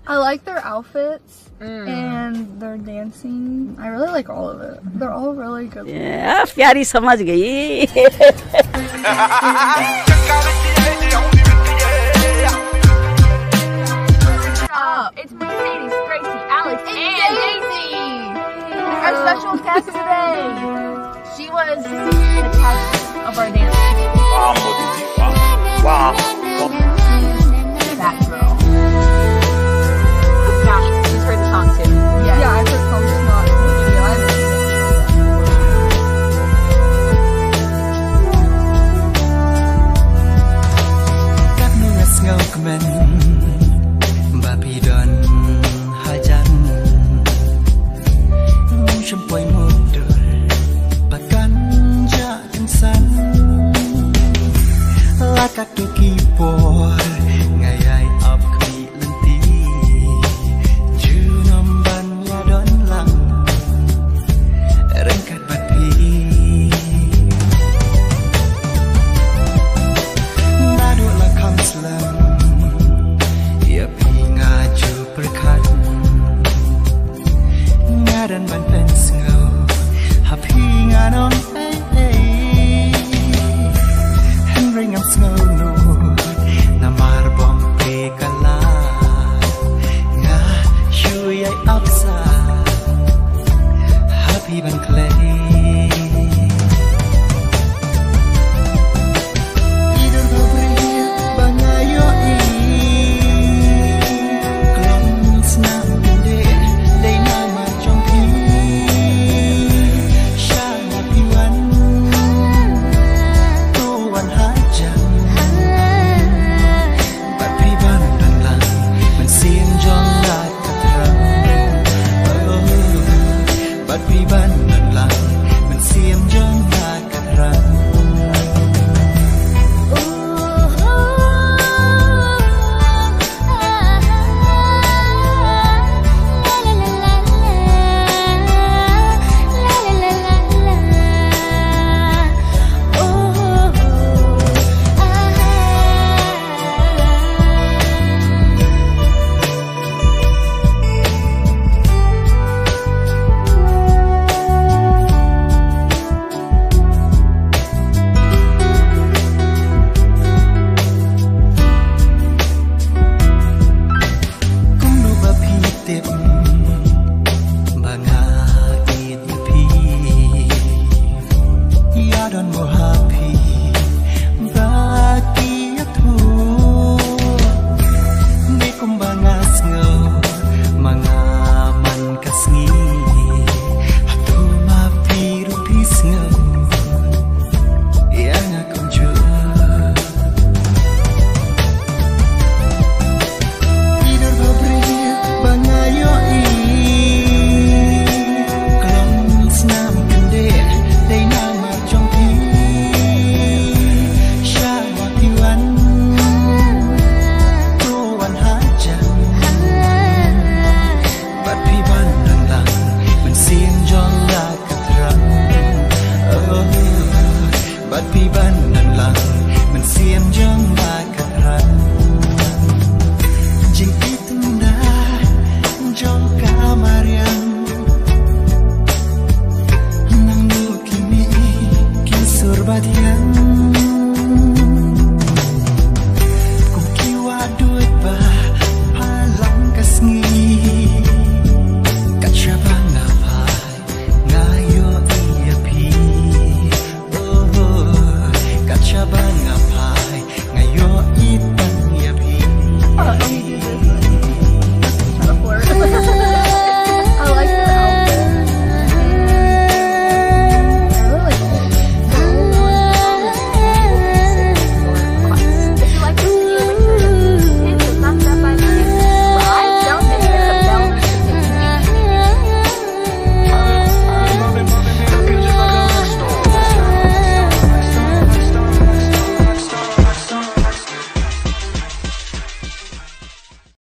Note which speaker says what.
Speaker 1: I like their outfits and their dancing. I really like all of it. They're all really good.
Speaker 2: Yeah, प्यारी समझ गई.
Speaker 3: It's Mercedes, Gracie, Alex, and Daisy. Our special guest today. She was the test of our dance.
Speaker 4: Wow.
Speaker 3: That girl. Now, she's heard the song too.
Speaker 1: Yeah, I've heard some not the video. I haven't seen it.
Speaker 5: tiếp